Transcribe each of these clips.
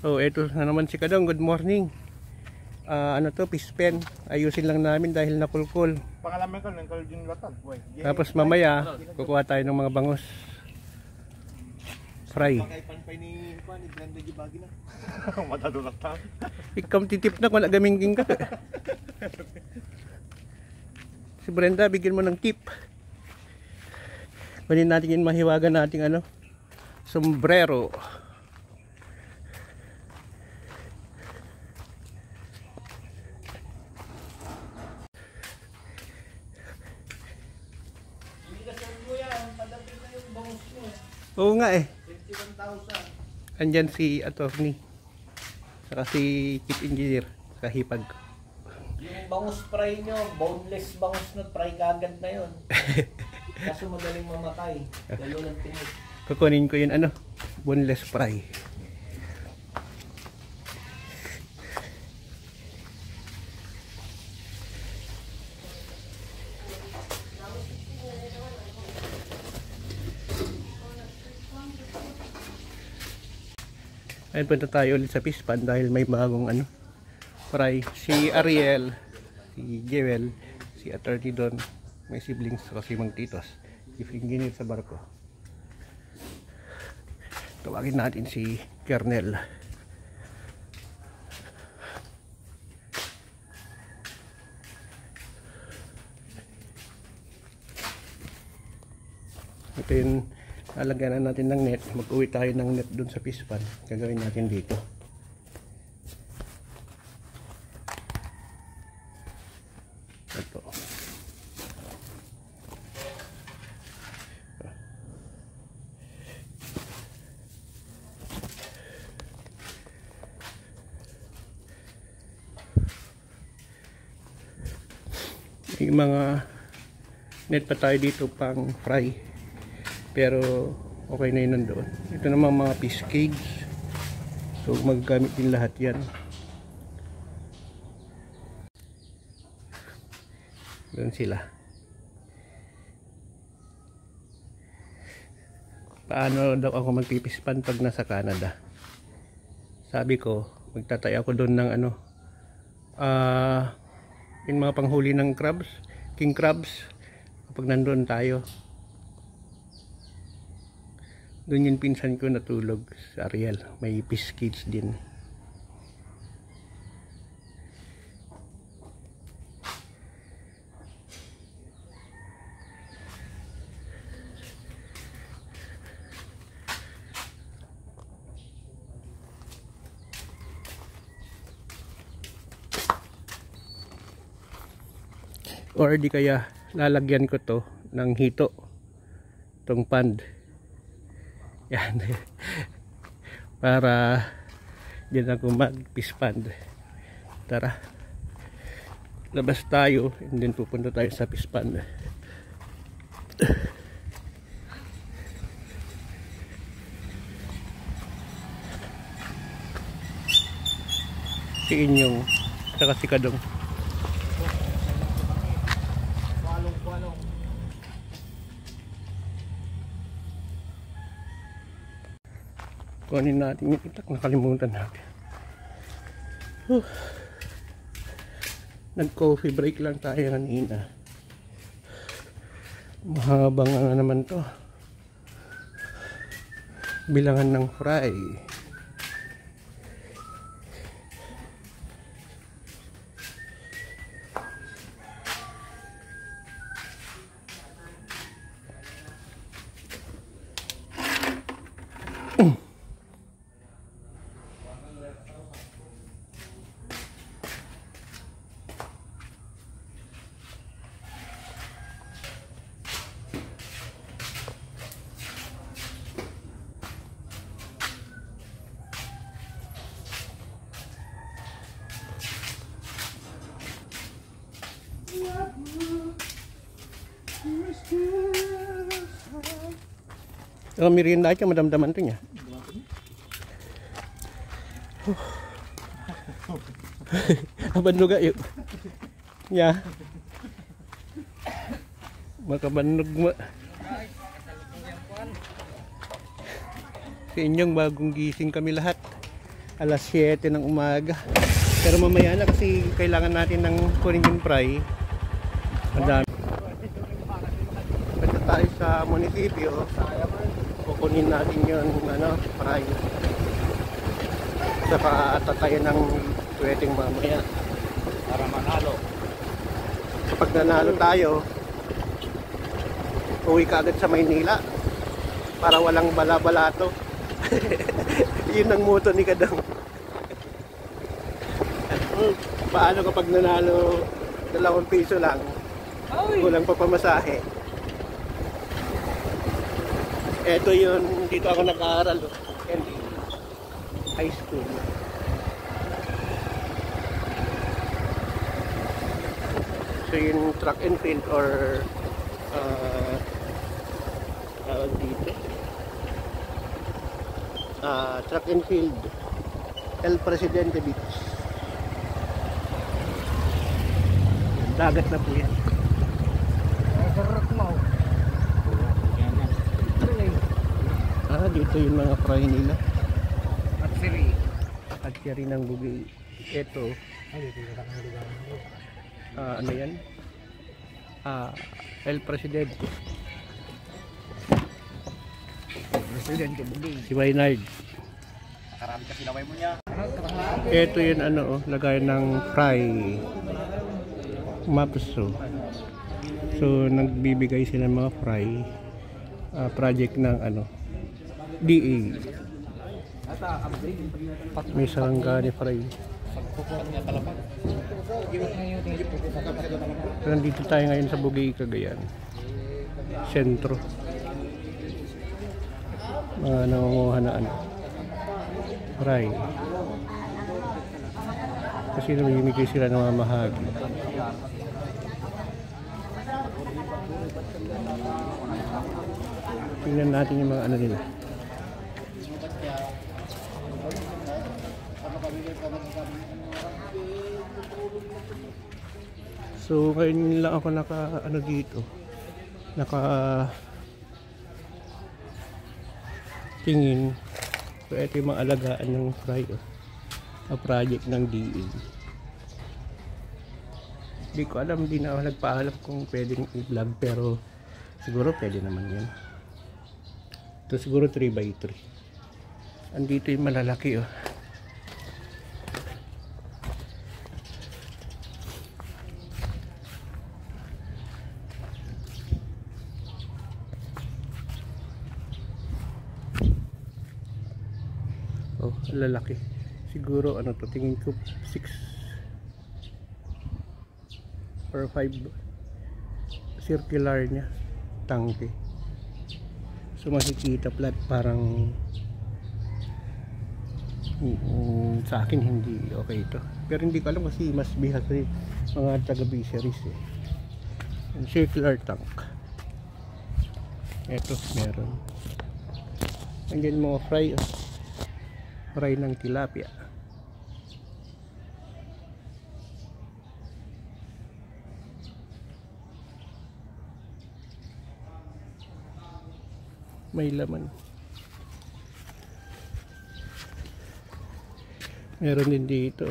So eto na naman si Kadong, good morning. Ano to, fish pen. Ayusin lang namin dahil nakulkul. Pangalaman ko, nangkal yung latag. Tapos mamaya, kukuha tayo ng mga bangus. Fry. Matadulak tayo. Ikaw titip na kung nagamingking ka. Si Brenda, bigyan mo ng tip. Kunin natin yung mahiwagan nating ano, sombrero. Oo nga eh. 21,000. Andyan si attorney. Saka si chief engineer. Saka hipag. Yung bangus fry nyo, boneless bangus na fry kagad na yun. Kaso magaling mamatay. Lalo ng tinik. Kukunin ko yun ano, boneless fry. Ayun, punta tayo ulit sa fish pan dahil may bagong ano, fry. Si Ariel, si Jewel, si attorney doon, may siblings kasi mang titos, chief engineer sa barko. Tawagin natin si Kernel. Ito yung lalagyan na natin ng net. Mag-uwi tayo ng net dun sa fish pan. Gagawin natin dito. Ito. May mga net pa tayo dito pang fry. Pero okay na yun nandoon. Ito naman mga fish cage. So magagamit din lahat yan. Doon sila. Paano daw ako magpipispan pag nasa Canada? Sabi ko, magtatay ako doon ng ano, yung mga panghuli ng crabs, king crabs, kapag nandoon tayo. Doon yung pinsan ko natulog sa Ariel. May fish cage din. Or di kaya lalagyan ko to ng hito. Tong pond. Yan. Para diyan ako mag-fish pond. Tara. Labas tayo and then pupunta tayo sa fish pond. Si Inyong saka si Kadong. Kunin natin yung itak, nakalimutan natin. Nag-coffee break lang tayo kanina. Mahabang nga naman to. Bilangan ng fry. Oh, merienda aja madam-daman tuh ya. Bandog yuk. Ya. Maka bandog mo. Sa inyong bagong gising kami lahat. alas 7 ng umaga. Pero mamaya na kasi kailangan natin ng kunin yung fry. Ang dami. Punta tayo sa munisipyo. Kukunin natin yung fry. Saka tatayo ng pwedeng mamaya. Para manalo. Kapag nanalo tayo, uwi ka agad sa Maynila para walang bala-balato. Yun ang motto ni Kadang. Paano kapag nanalo 2 piso lang, kulang pa pamasahe. Eto yun, dito ako nag-aaral, high school. So yung track and field or dito track and field El Presidente Beach. Dagat na po yan. Dito yung mga fry nila at siri ng bugi. Ito ano yan? El Presidente Bugi. Si Maynard. Nakarami kasi laway mo niya. Ito yun lagay ng fry mapso. So nagbibigay sila ng mga fry project ng DA. May sarangani fry. So, nandito tayo ngayon sa Bugi, Cagayan sentro. Mga nangunguha na fry kasi namimigay sila ng mga mahagi. Tingnan natin yung mga nila. So ngayon lang ako dito tingin. So ito yung mga alagaan ng fry project ng DA. Hindi ko alam, hindi na ako nagpaalam kung pwedeng i-vlog, pero siguro pwede naman yan. Ito siguro 3x3. Andito yung malalaki lalaki. Siguro tingin ko 6 or 5 circular niya tangke. So makikita flat, parang sa akin hindi okay ito, pero hindi ko alam kasi mas bihag rin mga taga fisheries circular tank. Ito meron, andyan mga fry ng tilapia. May laman. Meron din dito.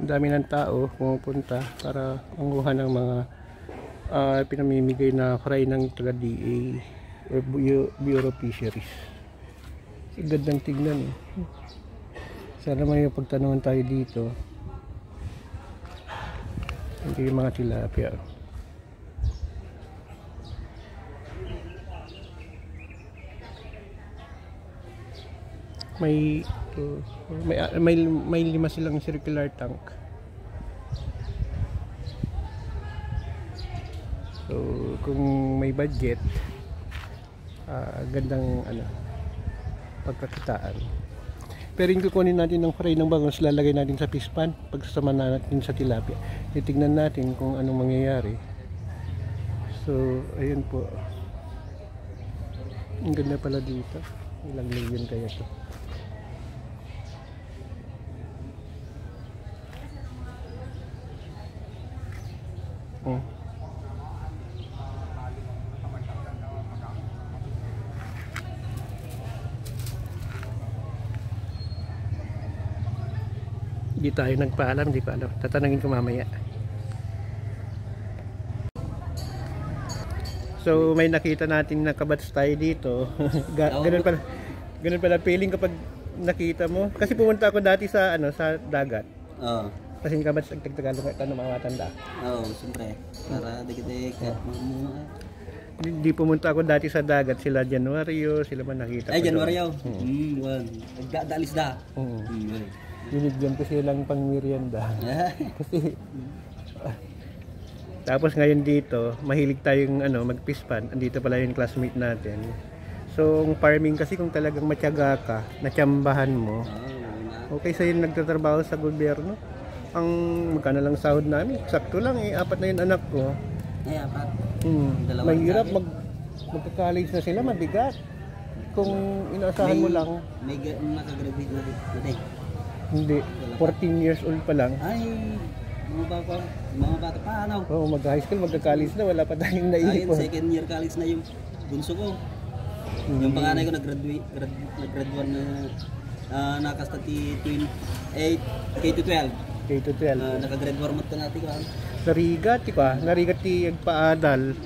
Ang dami ng tao pumupunta para manguha ng mga pinamimigay na fry ng taga DA or Bureau of Fisheries. Gandang tignan Sana may pagtanungan tayo dito. Hindi yung mga tilapia. May 5 silang circular tank. So kung may budget, gandang ano, pagkakitaan. Pero yung kukunin natin ng fry ng bangus, lalagay natin sa fish pan, pagsasama natin sa tilapia. Titignan natin kung anong mangyayari. So, ayun po. Ang ganda pala dito. Ilang million kaya to. Oh. Di tayo nagpaalam, di pa alam. Tatanungin ko mamaya. So may nakita natin na kabats tayo dito. Ganun pala feeling kapag nakita mo. Kasi pumunta ako dati sa ano sa dagat. Oo. Kasi yung kabats Tagalog ito ng mga tanda. Oo, siyempre. Para dikit-dikit. Hindi pumunta ako dati sa dagat, sila Januaryo, sila man nakita Ay, ko Januaryo. doon. Wan. Nagdaalis da. Binigyan ko silang pang merienda. Kasi tapos ngayon dito, mahilig tayong ano, mag-fish pan. Andito pala yung classmate natin. So, ang farming kasi kung talagang matyaga ka, natsambahan mo, okay sa'yo nagtatrabaho sa gobyerno. Ang magkano lang sahod namin, sakto lang eh, 4 na yung anak ko. Ay, 4. Mahirap magka-college na sila, mabigat. Kung inaasahan mo lang. May nakagraduate na rin. Hindi, 14 years old pa lang. Ay, mga bata pa, ano? Oo, mag-high school, magka-college na, wala pa tayong Ayun, naipon. second year college na yung bunso ko. Yung panganay ko nag-graduate na nakastati 28, K-12. K-12. Nakagrade 1 mat natin ko. Narigat ti agpaadal.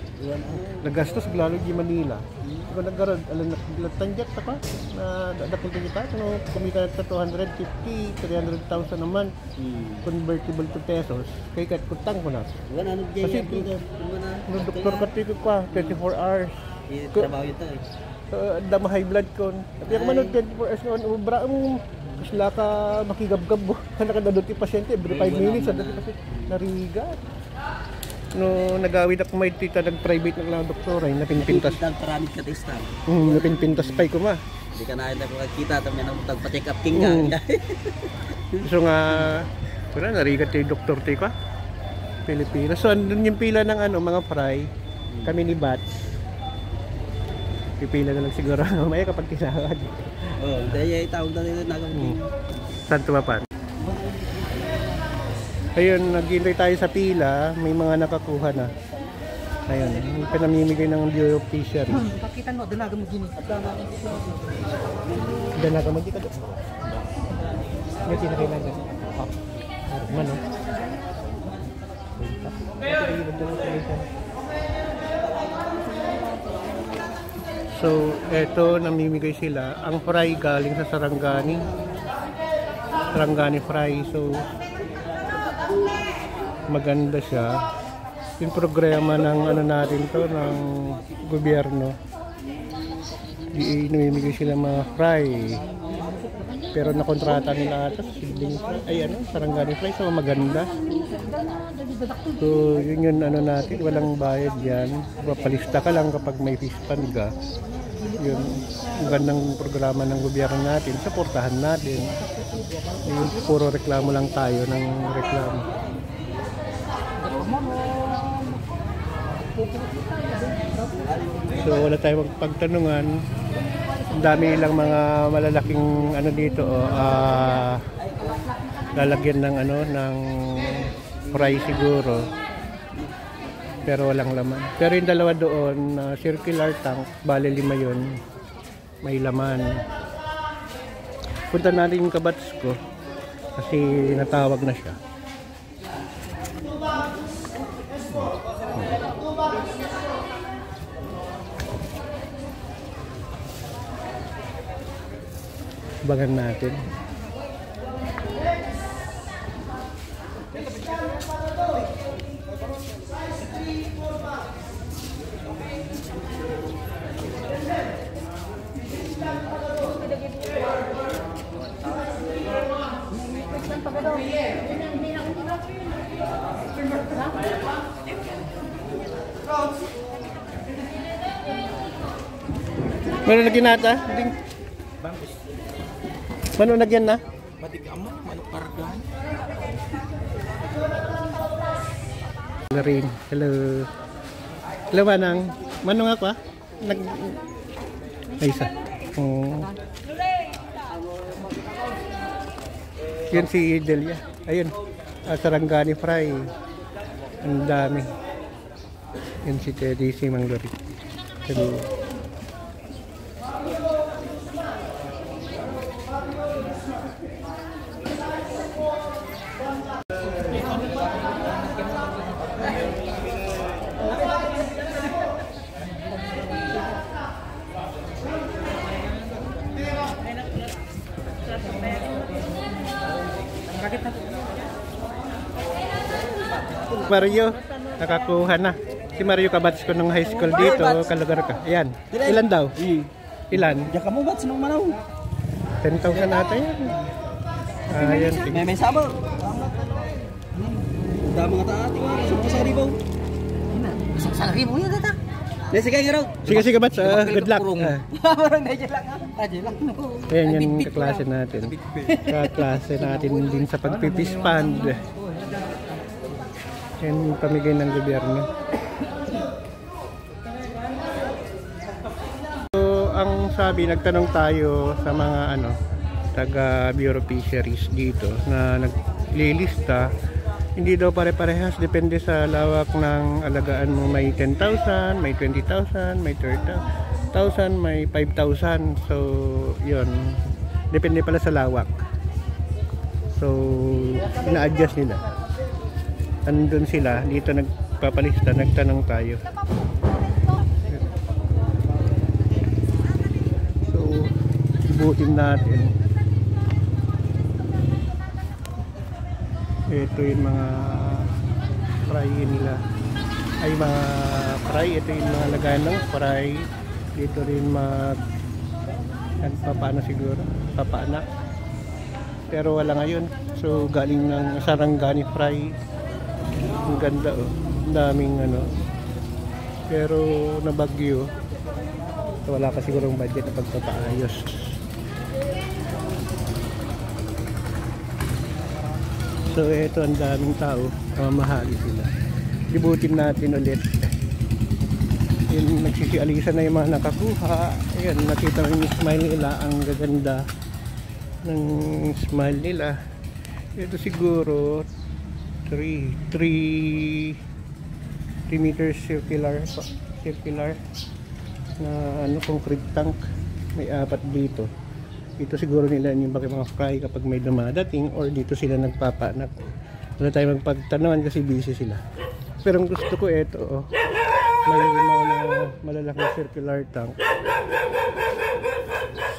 Nagastos lalo di Manila. Ko naggarod alam na tanjat pa na dadakot kita no kumita sa 250, 300,000 naman. Convertible to pesos. Kay kat kutang ko na. Wala Kasi no doktor ka ti ko 24 hours. Trabaho ito eh. Dama high blood ko. Tapi ako man 24 hours on ubra mo kasla ka makigabgab mo. Kana kada ti pasyente every 5 minutes kasi narigat. No nagawid ako may tita nag-private na lang doktor ay napinpintas. Nagparamid ka testan. Napinpintas pay ko ma. Hindi ka na nakakita tama nang tagpa-check up king ka. So nga pura narigat ti doktor ti ko. Pilipinas. So andun yung pila ng ano mga fry. Kami ni Bats. Pipila na lang siguro mamaya kapag tinakad. Oh, dahil tawag na nila nagawin. Santo Papan. Ayun, naghihintay tayo sa pila, may mga nakakuha na. Ayun, pinamimigay ng Bureau of Fisheries. Pakita mo, dalaga mo gini. Dalaga mo dito. Yung tinakailangan. Man, oh. So, eto namimigay sila. Ang fry galing sa Sarangani. Sarangani fry. So, maganda siya. Yung programa ng ano natin to, ng gobyerno. Namimigay sila mga fry. Pero nakontrata nila ata sibling fry. Ay ano, Sarangani fry. So, maganda. So, yun yung ano natin. Walang bayad yan. Papalista ka lang kapag may fish pan ka. Yun, magandang programa ng gobyerno natin, suportahan natin. Yung puro reklamo lang tayo ng reklamo. So wala tayong magpagtanungan. Ang dami lang mga malalaking ano dito, lalagyan ng ano ng fry siguro. Pero walang laman. Pero yung dalawa doon, circular tank, bale 5 yun, may laman. Punta natin yung kabats ko kasi natawag na siya. Bagan natin. Meron na ginata? Mano nagyan na? Hello rin. Hello. Hello Manang. Manong ako ah? Ay isa. Oh. Yun si Delia. Ayun. Sarangani fry. Ang dami. Yun si Teddy, si Manglori. Hello. Mario, nakakuha na. Si Mario kabatch ko ng high school dito, kalugar ka. Ayan. Ilan daw? Ilan? Diyan ka mo batch nung manaw. 10,000 ata yan. Ayan. May sabor. Dami nga taati. Sa ribaw. Sa ribaw yan tata. Sige garo. Sige batch. Good luck. Parang medyo lang. Medyo lang. Ayan yung kaklase natin. Kaklase natin din sa pagpipispand. Yan pamigay ng gobyerno. So, ang sabi, nagtanong tayo sa mga taga Bureau of Fisheries dito na naglilista. Hindi daw pare-parehas, depende sa lawak ng alagaan mo. May 10,000, may 20,000, may 30,000, may 5,000. So, yun. Depende pala sa lawak. So, ina-adjust nila. Andun sila, dito nagpapalista, nagtanong tayo. So, ibutin natin. Ito yung mga fry nila. Ay, mga fry. Ito yung mga lagayan ng fry. Dito rin nagpapana siguro. Papanak. Pero wala ngayon. So, galing ng sarangani fry. Ang ganda oh. Ang daming pero nabagyo. So, wala pa sigurong budget na pagpapaayos. So ito ang daming tao. Mamahali sila. Libutin natin ulit. Yun, nagsisialisan na yung mga nakakuha. Ayan, nakita mo yung smile nila. Ang gaganda ng smile nila. Ito siguro 3 meters circular na concrete tank. May 4 dito. Dito siguro nila yung mga fry kapag may dumadating, or dito sila nagpapanak. Wala tayo magpagtanawan kasi busy sila. Pero ang gusto ko ito may mga malalaking circular tank.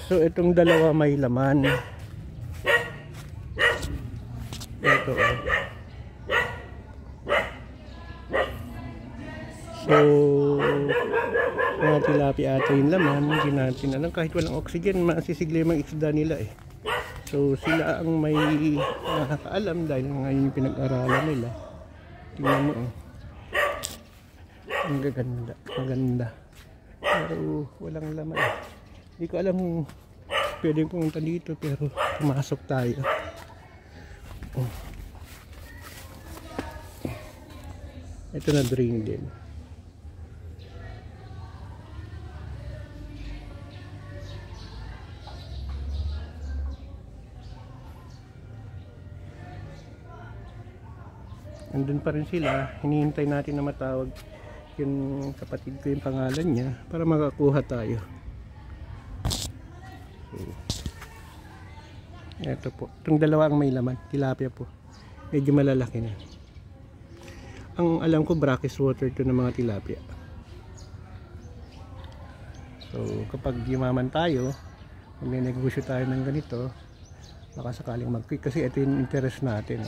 So itong dalawa may laman. Ito So, mga tilapia ata yung laman. Hindi natin alam. Kahit walang oxygen, masisigla yung mga isda nila eh. So, sila ang may nakakaalam dahil ngayon yung pinag-aralan nila. Tingnan mo oh. Ang gaganda. Maganda. Pero walang laman. Hindi ko alam kung pwedeng pumunta dito, pero pumasok tayo. Oh. Ito na drain din. Andun pa rin sila, hinihintay natin na matawag yung kapatid ko yung pangalan niya para makakuha tayo. So, eto po, itong dalawa ang may laman, tilapia po, medyo malalaki na. Ang alam ko brackish water to ng mga tilapia. So kapag yumaman tayo, kung may negosyo tayo ng ganito, baka sakaling mag-quick kasi ito yung interest natin.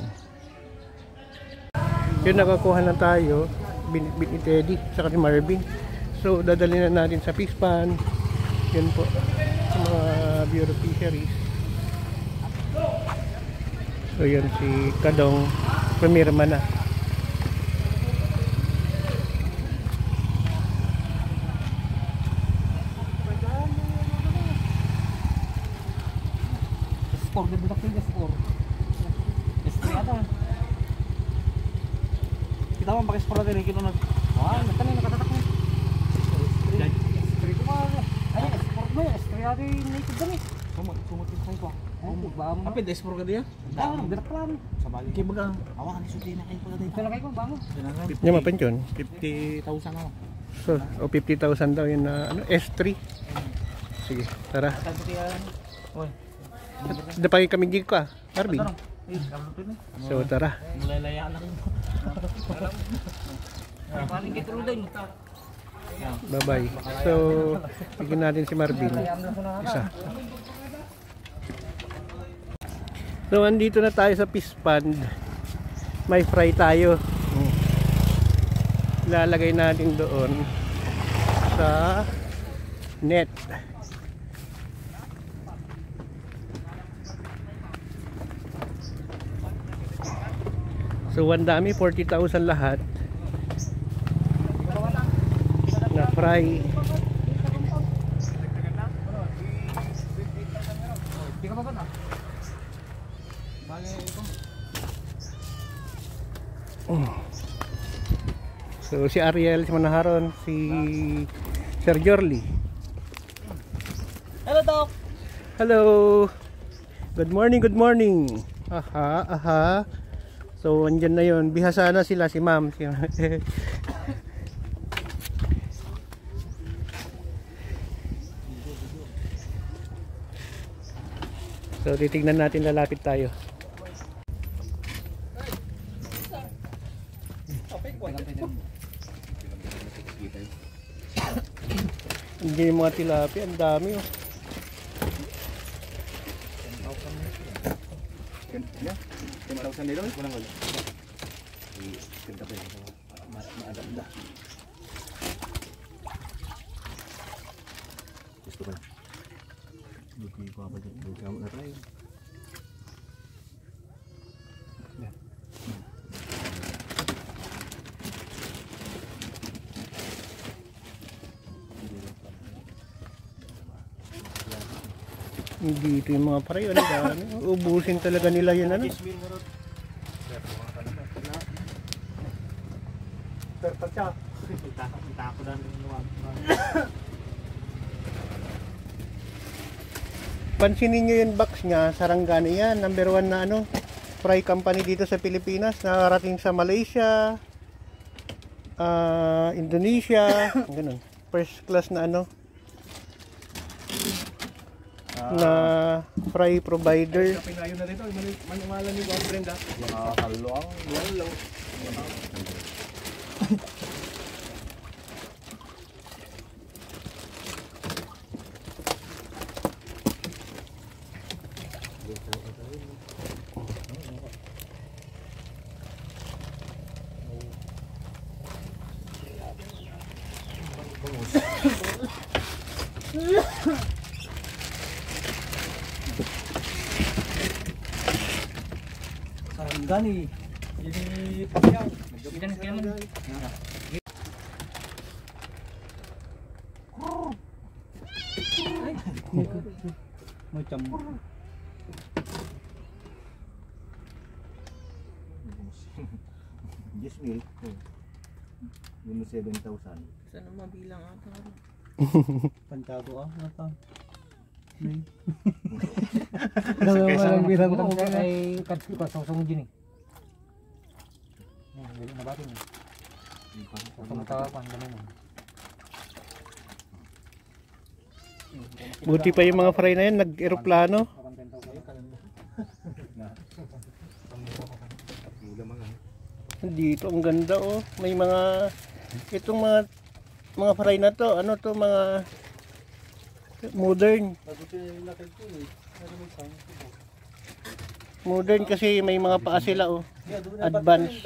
Yun, nakakuha na tayo, binitbit ni Teddy saka ni Marvin. So dadalhin na natin sa fish pan. Yun po, sa mga Bureau of Fisheries. So yun si Kadong, pumirma na. S4, bibutak ko yung S4. S3 ata. Kita mo, pakis pala din, kilo na. Nagtanay, nakatatak na. S3 ko ba? Ay, S4 mo, S3 ata yung native dami. Sumot yung kayo ko. Kapit, S4 ka diya? Birak pala. Sabali. Kaya baga, awakan yung suti na kayo pala din. Kaya kayo ko, bango. Yung mapensyon. 50,000 ako. So, o 50,000 daw yun na ano, S3. Sige, tara. Dapay kami gig ko Marvin. So, tara. Mulalayaan ako. Paling kitulo din. Bye-bye. So, bigyan natin si Marvin. Isa. So, andito na tayo sa fish pond. May fry tayo. Ilalagay natin doon sa net. So, ang dami, 40,000 lahat na fry. So si Ariel, si Manaharon, si Sir Jorly. Hello, Doc! Hello! Good morning, good morning! Aha, aha. So andyan na yun. Bihasa na sila, si Ma'am. So titignan natin, lalapit tayo. Hindi yung mga tilapia, ang dami oh. Dito yung mga pareho, ano dami. Ubusin talaga nila yun, ano. Pansinin nyo yung box niya, Sarangani yan, number 1 na ano, fry company dito sa Pilipinas, nakarating sa Malaysia, Indonesia, ganun. First class na ano, na fry provider. Pinayo na dito, manumalan ni Boss Brenda. Mga kalawang, walo. Sarangani. Jadi pagyaw. Ilan kaya man? Macam Gismil. Yun 7,000. sana mabilang ata. Pantado nata. Walang bilang ko ay katsi ko sa usong gini. Bili na batin. Tumatawa pa ganun. Buti pa yung mga fry na yan, nag-eroplano. Dito ang ganda oh. May mga itong mga fry na to, ano to, mga modern. Modern kasi may mga paa sila oh. Advance.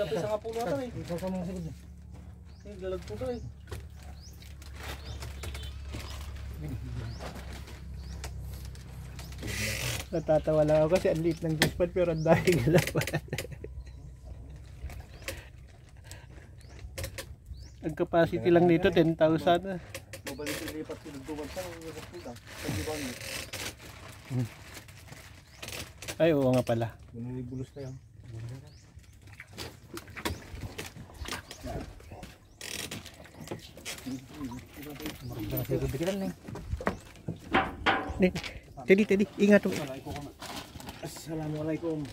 Natatawa lang ako kasi ang liit ng fish pond pero ang dahil galapan. Ang capacity lang dito 10,000. Mabalik yung lipat sa nagtuwag sa Ay, oo nga pala. Bulos na yan. Kasi kubikiran na eh. Teddy, ingat. Assalamualaikum.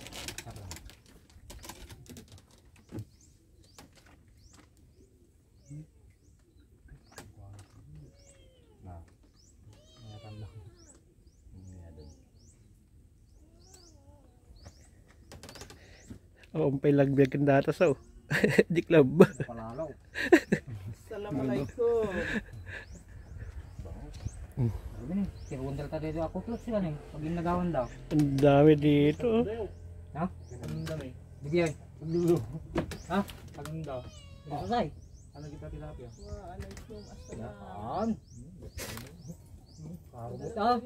Umpay lagbiag ang datas oh. Di club. Palalaw. Assalamualaikum. Sabi ni, sirundal ta dito ako plus sila ni. Pag nagawan daw. Ang dami dito. Ha? Ang dami. Bigyan. Dulo. Ha? Ang daw. Ano say? Ano kita tilapia? Yan. Karubot ah.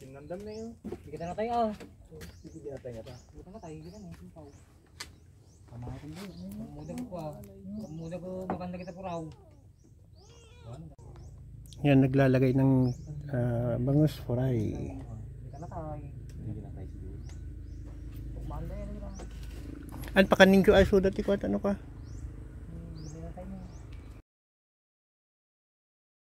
Tinandam na yun. Bigyan na tayo ah. Sige natin ito. Bigyan na tayo. Bigyan na. Kamahatin mo. Muda ko ah. Muda ko maganda kita po raw. Yan, naglalagay ng bangus fry. Bigyan na tayo. Bigyan na tayo siguro. Magmanda yan lang. An pakaning ko ay sudat iko ano ka?